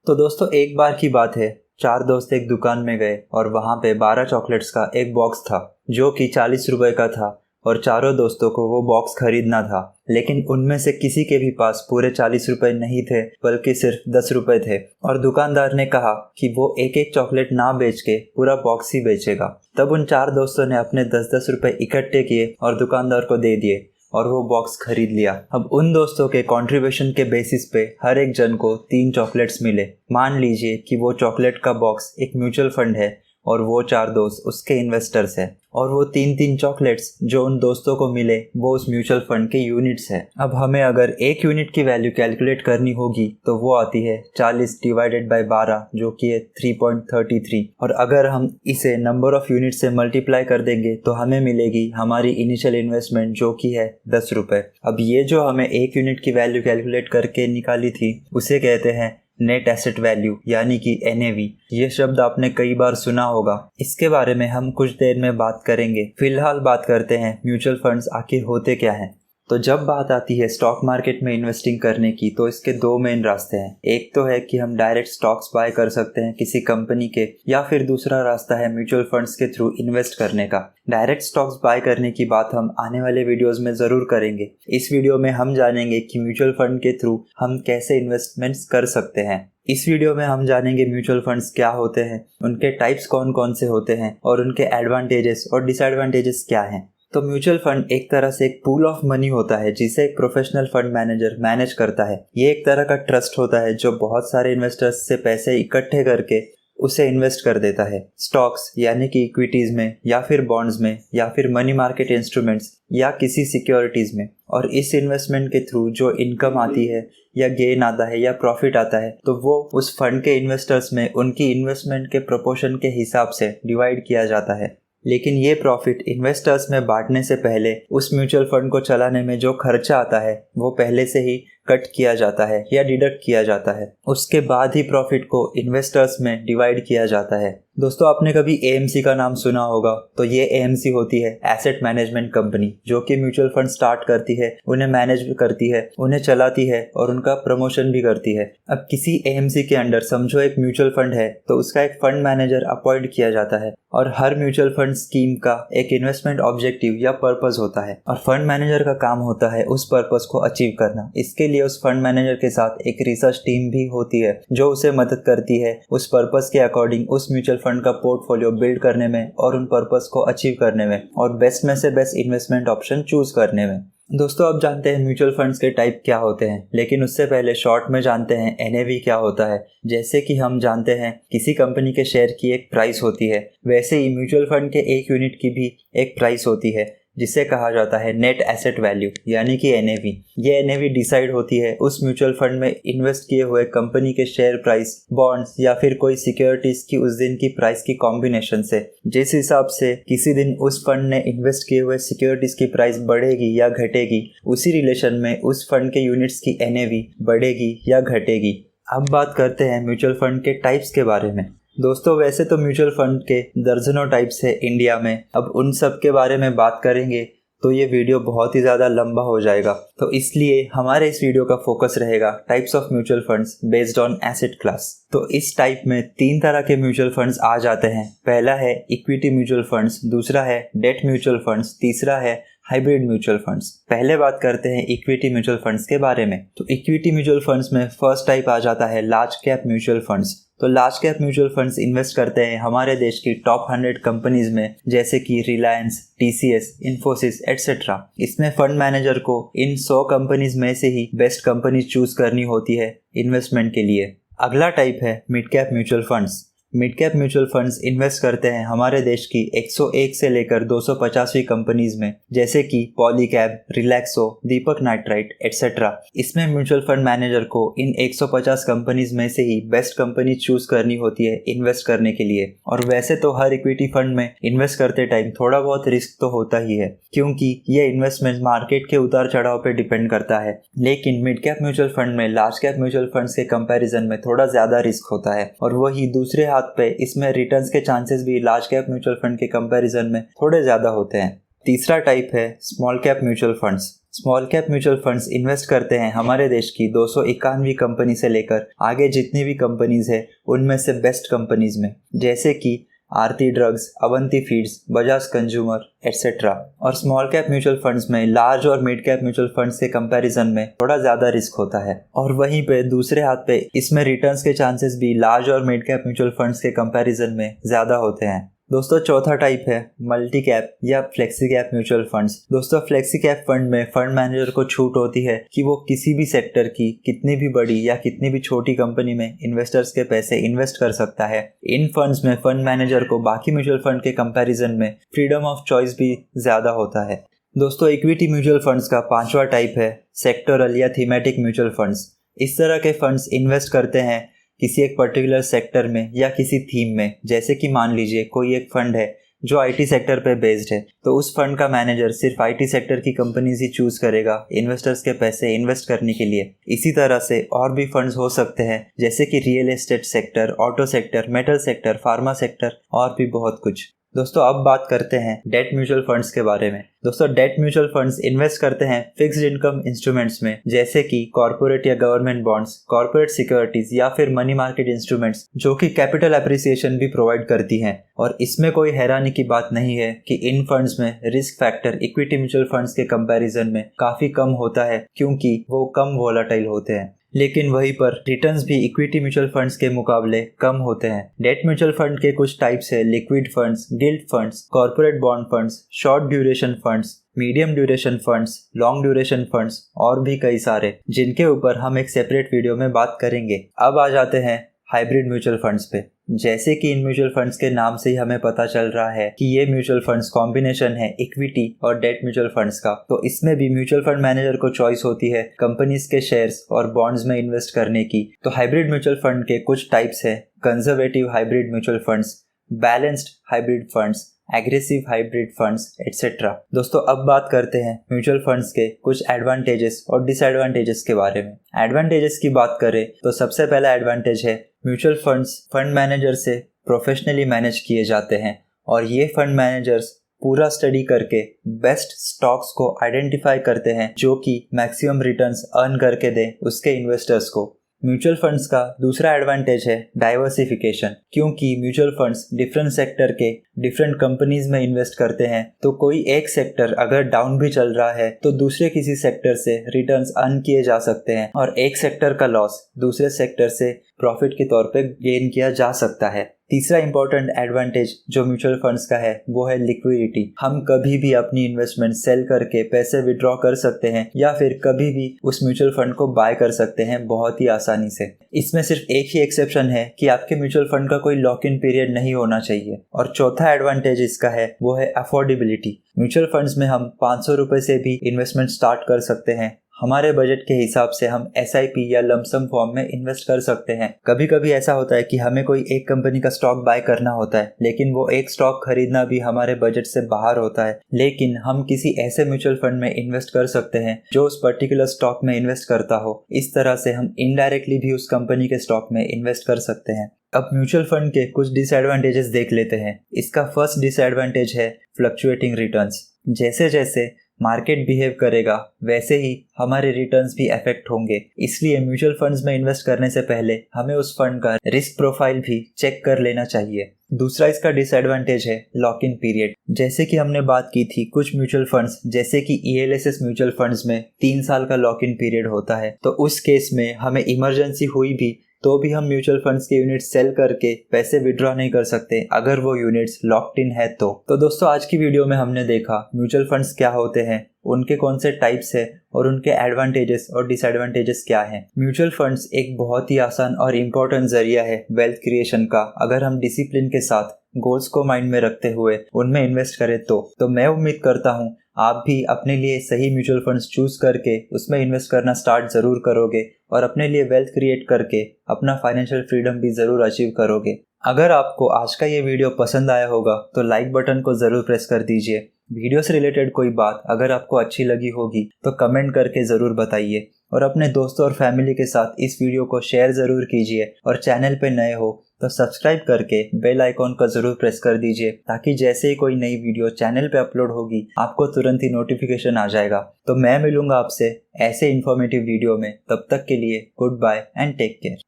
तो दोस्तों एक बार की बात है, चार दोस्त एक दुकान में गए और वहाँ पे 12 चॉकलेट्स का एक बॉक्स था जो कि 40 रुपए का था और चारों दोस्तों को वो बॉक्स खरीदना था। लेकिन उनमें से किसी के भी पास पूरे 40 रुपए नहीं थे बल्कि सिर्फ 10 रुपए थे और दुकानदार ने कहा कि वो एक एक चॉकलेट ना बेच के पूरा बॉक्स ही बेचेगा। तब उन चार दोस्तों ने अपने 10-10 रुपए इकट्ठे किए और दुकानदार को दे दिए और वो बॉक्स खरीद लिया। अब उन दोस्तों के कंट्रीब्यूशन के बेसिस पे हर एक जन को 3 चॉकलेट्स मिले। मान लीजिए कि वो चॉकलेट का बॉक्स एक म्यूचुअल फंड है और वो चार दोस्त उसके इन्वेस्टर्स हैं और वो 3-3 चॉकलेट्स जो उन दोस्तों को मिले वो उस म्यूचुअल फंड के यूनिट्स हैं। अब हमें अगर एक यूनिट की वैल्यू कैलकुलेट करनी होगी तो वो आती है 40 डिवाइडेड बाय 12 जो कि है 3.33 और अगर हम इसे नंबर ऑफ यूनिट से मल्टीप्लाई कर देंगे तो हमें मिलेगी हमारी इनिशियल इन्वेस्टमेंट जो कि है 10 रुपये। अब ये जो हमें एक यूनिट की वैल्यू कैलकुलेट करके निकाली थी उसे कहते हैं नेट एसेट वैल्यू यानी कि NAV। ये शब्द आपने कई बार सुना होगा। इसके बारे में हम कुछ देर में बात करेंगे। फिलहाल बात करते हैं म्यूचुअल फंड्स आखिर होते क्या हैं। तो जब बात आती है स्टॉक मार्केट में इन्वेस्टिंग करने की तो इसके दो मेन रास्ते हैं। एक तो है कि हम डायरेक्ट स्टॉक्स बाय कर सकते हैं किसी कंपनी के, या फिर दूसरा रास्ता है म्यूचुअल फंड्स के थ्रू इन्वेस्ट करने का। डायरेक्ट स्टॉक्स बाय करने की बात हम आने वाले वीडियोस में ज़रूर करेंगे। इस वीडियो में हम जानेंगे कि म्यूचुअल फंड के थ्रू हम कैसे इन्वेस्टमेंट्स कर सकते हैं। इस वीडियो में हम जानेंगे म्यूचुअल फंड्स क्या होते हैं, उनके टाइप्स कौन कौन से होते हैं और उनके एडवांटेजेस और डिसएडवांटेजेस क्या हैं। तो म्यूचुअल फंड एक तरह से एक पूल ऑफ मनी होता है जिसे एक प्रोफेशनल फंड मैनेजर मैनेज करता है। ये एक तरह का ट्रस्ट होता है जो बहुत सारे इन्वेस्टर्स से पैसे इकट्ठे करके उसे इन्वेस्ट कर देता है स्टॉक्स यानी कि इक्विटीज़ में, या फिर बॉन्ड्स में, या फिर मनी मार्केट इंस्ट्रूमेंट्स या किसी सिक्योरिटीज़ में। और इस इन्वेस्टमेंट के थ्रू जो इनकम आती है या गेन आता है या प्रॉफिट आता है तो वो उस फंड के इन्वेस्टर्स में उनकी इन्वेस्टमेंट के प्रोपोर्शन के हिसाब से डिवाइड किया जाता है। लेकिन ये प्रॉफिट इन्वेस्टर्स में बांटने से पहले उस म्यूचुअल फंड को चलाने में जो खर्चा आता है वो पहले से ही कट किया जाता है या डिडक्ट किया जाता है। उसके बाद ही प्रॉफिट को इन्वेस्टर्स में डिवाइड किया जाता है। दोस्तों आपने कभी AMC का नाम सुना होगा। तो ये AMC होती है एसेट मैनेजमेंट कंपनी जो कि म्यूचुअल फंड स्टार्ट करती है, उन्हें मैनेज भी करती है, उन्हें चलाती है और उनका प्रमोशन भी करती है। अब किसी AMC के अंडर समझो एक म्यूचुअल फंड है तो उसका एक फंड मैनेजर अपॉइंट किया जाता है और हर म्यूचुअल फंड स्कीम का एक इन्वेस्टमेंट ऑब्जेक्टिव या पर्पस होता है और फंड मैनेजर का काम होता है उस पर्पस को अचीव करना। इसके लिए उस फंड मैनेजर के साथ एक रिसर्च टीम भी होती है जो उसे मदद करती है उस पर्पस के अकॉर्डिंग उस म्यूचुअल फंड का पोर्टफोलियो बिल्ड करने में और उन पर्पस को अचीव करने में और बेस्ट में से बेस्ट इन्वेस्टमेंट ऑप्शन चूज करने में। दोस्तों अब जानते हैं म्यूचुअल फंड्स के टाइप क्या होते हैं, लेकिन उससे पहले शॉर्ट में जानते हैं NAV क्या होता है। जैसे कि हम जानते हैं किसी कंपनी के शेयर की एक प्राइस होती है, वैसे ही म्यूचुअल फंड के एक यूनिट की भी एक प्राइस होती है जिसे कहा जाता है नेट एसेट वैल्यू यानी कि NAV। ये NAV डिसाइड होती है उस म्यूचुअल फंड में इन्वेस्ट किए हुए कंपनी के शेयर प्राइस, बॉन्ड्स या फिर कोई सिक्योरिटीज की उस दिन की प्राइस की कॉम्बिनेशन से। जिस हिसाब से किसी दिन उस फंड ने इन्वेस्ट किए हुए सिक्योरिटीज की प्राइस बढ़ेगी या घटेगी, उसी रिलेशन में उस फंड के यूनिट्स की NAV बढ़ेगी या घटेगी। अब बात करते हैं म्यूचुअल फंड के टाइप्स के बारे में। दोस्तों वैसे तो म्यूचुअल फंड के दर्जनों टाइप्स है इंडिया में। अब उन सब के बारे में बात करेंगे तो ये वीडियो बहुत ही ज़्यादा लंबा हो जाएगा, तो इसलिए हमारे इस वीडियो का फोकस रहेगा types of mutual funds based on asset class. तो इस टाइप में 3 तरह के म्यूचुअल फंड्स आ जाते हैं। पहला है इक्विटी म्यूचुअल फंड्स, दूसरा है डेट म्यूचुअल फंड्स, तीसरा है हाइब्रिड म्यूचुअल फंड्स। पहले बात करते हैं इक्विटी म्यूचुअल फंड्स के बारे में। तो इक्विटी म्यूचुअल फंड्स में फर्स्ट टाइप आ जाता है लार्ज कैप म्यूचुअल फंड्स। तो large cap mutual funds invest करते हैं हमारे देश की टॉप 100 कंपनीज में, जैसे कि रिलायंस, TCS, इन्फोसिस एटसेट्रा। इसमें फंड मैनेजर को इन 100 कंपनीज में से ही बेस्ट कंपनीज चूज करनी होती है इन्वेस्टमेंट के लिए। अगला टाइप है mid cap mutual funds. Mid cap mutual funds invest करते हैं हमारे देश की 101 से लेकर 250वीं कंपनीज में, जैसे कि पॉलीकैब, रिलैक्सो, दीपक नाइट्राइट एटसेट्रा। इसमें म्यूचुअल फंड मैनेजर को इन 150 कंपनीज में से ही बेस्ट कंपनी चूज करनी होती है इन्वेस्ट करने के लिए। और वैसे तो हर इक्विटी फंड में इन्वेस्ट करते टाइम थोड़ा बहुत रिस्क तो होता ही है, क्योंकि ये इन्वेस्टमेंट मार्केट के उतार चढ़ाव पर डिपेंड करता है। लेकिन मिड कैप म्यूचुअल फंड में लार्ज कैप म्यूचुअल फंड्स के कंपैरिजन में थोड़ा ज्यादा रिस्क होता है, और वही दूसरे हाथ पे इसमें रिटर्न्स के चांसेस भी लार्ज कैप म्यूचुअल फंड के कंपैरिजन में थोड़े ज्यादा होते हैं। तीसरा टाइप है small cap mutual funds. Small cap mutual funds invest करते हैं हमारे देश की 291 कंपनी से लेकर आगे जितनी भी कंपनीज है उनमें से बेस्ट कंपनीज में, जैसे कि Aarti drugs, Avanti feeds, Bajaj consumer et cetera. और स्मॉल कैप म्यूचुअल फंड्स में लार्ज और मिड कैप म्यूचुअल फंड्स के कंपैरिजन में थोड़ा ज़्यादा रिस्क होता है, और वहीं पे दूसरे हाथ पे इसमें रिटर्न्स के चांसेस भी लार्ज और मिड कैप म्यूचुअल फंड्स के कंपैरिजन में ज़्यादा होते हैं। दोस्तों चौथा टाइप है मल्टी कैप या फ्लेक्सी कैप म्यूचुअल फंड्स। दोस्तों फ्लेक्सी कैप फंड में फंड मैनेजर को छूट होती है कि वो किसी भी सेक्टर की कितनी भी बड़ी या कितनी भी छोटी कंपनी में इन्वेस्टर्स के पैसे इन्वेस्ट कर सकता है। इन फंड्स में फंड मैनेजर को बाकी म्यूचुअल फंड के कंपैरिजन में फ्रीडम ऑफ चॉइस भी ज़्यादा होता है। दोस्तों इक्विटी म्यूचुअल फंड्स का पांचवा टाइप है सेक्टोरल या थीमेटिक म्यूचुअल फंड्स। इस तरह के फंड्स इन्वेस्ट करते हैं किसी एक पर्टिकुलर सेक्टर में या किसी थीम में, जैसे कि मान लीजिए कोई एक फंड है जो आईटी सेक्टर पे बेस्ड है, तो उस फंड का मैनेजर सिर्फ आईटी सेक्टर की कंपनीज ही चूज करेगा इन्वेस्टर्स के पैसे इन्वेस्ट करने के लिए। इसी तरह से और भी फंड्स हो सकते हैं, जैसे कि real estate sector, auto sector, metal sector, pharma sector और भी बहुत कुछ। दोस्तों अब बात करते हैं डेट म्यूचुअल फंड्स के बारे में। दोस्तों डेट म्यूचुअल फंड्स इन्वेस्ट करते हैं फिक्स्ड इनकम इंस्ट्रूमेंट्स में, जैसे कि कॉर्पोरेट या गवर्नमेंट बॉन्ड्स, कॉर्पोरेट सिक्योरिटीज या फिर मनी मार्केट इंस्ट्रूमेंट्स, जो कि कैपिटल एप्रिसिएशन भी प्रोवाइड करती हैं। और इसमें कोई हैरानी की बात नहीं है कि इन फंड्स में risk factor equity mutual funds के कंपैरिजन में काफी कम होता है, क्योंकि वो कम वोलाटाइल होते हैं। लेकिन वहीं पर रिटर्न्स भी इक्विटी म्यूचुअल फंड्स के मुकाबले कम होते हैं। डेट म्यूचुअल फंड के कुछ टाइप्स है liquid funds, guild funds, corporate bond funds, short duration funds, medium duration funds, long duration funds और भी कई सारे, जिनके ऊपर हम एक सेपरेट वीडियो में बात करेंगे। अब आ जाते हैं हाइब्रिड म्यूचुअल फंड्स पे। जैसे कि इन म्यूचुअल फंड्स के नाम से ही हमें पता चल रहा है कि ये म्यूचुअल फंड्स कॉम्बिनेशन है इक्विटी और डेट म्यूचुअल फंड्स का, तो इसमें भी म्यूचुअल फंड मैनेजर को चॉइस होती है कंपनीज के शेयर्स और बॉन्ड्स में इन्वेस्ट करने की। तो हाइब्रिड म्यूचुअल फंड के कुछ टाइप्स है conservative hybrid mutual funds, balanced hybrid funds, aggressive hybrid funds etcetera. दोस्तों अब बात करते हैं म्यूचुअल फंड्स के कुछ एडवांटेजेस और डिसएडवांटेजेस के बारे में। एडवांटेजेस की बात करें तो सबसे पहला एडवांटेज है म्यूचुअल फंड्स फंड मैनेजर से प्रोफेशनली मैनेज किए जाते हैं, और ये फंड मैनेजर्स पूरा स्टडी करके बेस्ट स्टॉक्स को आइडेंटिफाई करते हैं जो कि मैक्सिमम रिटर्न्स अर्न करके दें उसके इन्वेस्टर्स को। म्यूचुअल फंड्स का दूसरा एडवांटेज है डाइवर्सिफिकेशन, क्योंकि म्यूचुअल फंड्स डिफरेंट सेक्टर के डिफरेंट कंपनीज में इन्वेस्ट करते हैं, तो कोई एक सेक्टर अगर डाउन भी चल रहा है तो दूसरे किसी सेक्टर से रिटर्न्स अर्न किए जा सकते हैं, और एक सेक्टर का लॉस दूसरे सेक्टर से प्रॉफिट के तौर पे गेन किया जा सकता है। तीसरा इंपॉर्टेंट एडवांटेज जो म्यूचुअल फंड्स का है वो है लिक्विडिटी। हम कभी भी अपनी इन्वेस्टमेंट सेल करके पैसे विड्रॉ कर सकते हैं या फिर कभी भी उस म्यूचुअल फंड को बाय कर सकते हैं बहुत ही आसानी से। इसमें सिर्फ एक ही एक्सेप्शन है कि आपके म्यूचुअल फंड का कोई लॉक इन पीरियड नहीं होना चाहिए। और चौथा एडवांटेज इसका है वो है अफोर्डेबिलिटी। म्यूचुअल फंड्स में हम 500 रुपए से भी इन्वेस्टमेंट स्टार्ट कर सकते हैं। हमारे बजट के हिसाब से हम SIP या लमसम फॉर्म में इन्वेस्ट कर सकते हैं। कभी कभी ऐसा होता है कि हमें कोई एक कंपनी का स्टॉक बाय करना होता है, लेकिन वो एक स्टॉक खरीदना भी हमारे बजट से बाहर होता है, लेकिन हम किसी ऐसे म्यूचुअल फंड में इन्वेस्ट कर सकते हैं जो उस पर्टिकुलर स्टॉक में इन्वेस्ट करता हो। इस तरह से हम इनडायरेक्टली भी उस कंपनी के स्टॉक में इन्वेस्ट कर सकते हैं। अब म्यूचुअल फंड के कुछ डिसएडवांटेजेस देख लेते हैं। इसका फर्स्ट डिसएडवांटेज है फ्लक्चुएटिंग रिटर्न्स। जैसे जैसे मार्केट बिहेव करेगा वैसे ही हमारे रिटर्न्स भी अफेक्ट होंगे, इसलिए म्यूचुअल फंड्स में इन्वेस्ट करने से पहले हमें उस फंड का रिस्क प्रोफाइल भी चेक कर लेना चाहिए। दूसरा इसका डिसएडवांटेज है लॉक इन पीरियड। जैसे कि हमने बात की थी कुछ म्यूचुअल फंड्स जैसे कि ELSS म्यूचुअल फंड्स में 3 साल का लॉक इन पीरियड होता है, तो उस केस में हमें इमरजेंसी हुई भी तो भी हम म्यूचुअल फंड्स के यूनिट सेल करके पैसे विड्रॉ नहीं कर सकते अगर वो यूनिट्स लॉक्ड इन है तो दोस्तों आज की वीडियो में हमने देखा म्यूचुअल फंड्स क्या होते हैं, उनके कौन से टाइप्स है और उनके एडवांटेजेस और डिसएडवांटेजेस क्या हैं। म्यूचुअल फंड्स एक बहुत ही आसान और इम्पोर्टेंट जरिया है वेल्थ क्रिएशन का, अगर हम डिसिप्लिन के साथ गोल्स को माइंड में रखते हुए उनमें इन्वेस्ट करें तो मैं उम्मीद करता हूँ आप भी अपने लिए सही म्यूचुअल फंड्स चूज करके उसमें इन्वेस्ट करना स्टार्ट जरूर करोगे और अपने लिए वेल्थ क्रिएट करके अपना फाइनेंशियल फ्रीडम भी जरूर अचीव करोगे। अगर आपको आज का ये वीडियो पसंद आया होगा तो लाइक बटन को जरूर प्रेस कर दीजिए। वीडियो से रिलेटेड कोई बात अगर आपको अच्छी लगी होगी तो कमेंट करके ज़रूर बताइए और अपने दोस्तों और फैमिली के साथ इस वीडियो को शेयर ज़रूर कीजिए और चैनल पे नए हो तो सब्सक्राइब करके बेल आइकॉन का ज़रूर प्रेस कर दीजिए, ताकि जैसे ही कोई नई वीडियो चैनल पे अपलोड होगी आपको तुरंत ही नोटिफिकेशन आ जाएगा। तो मैं मिलूंगा आपसे ऐसे इन्फॉर्मेटिव वीडियो में, तब तक के लिए goodbye and take care.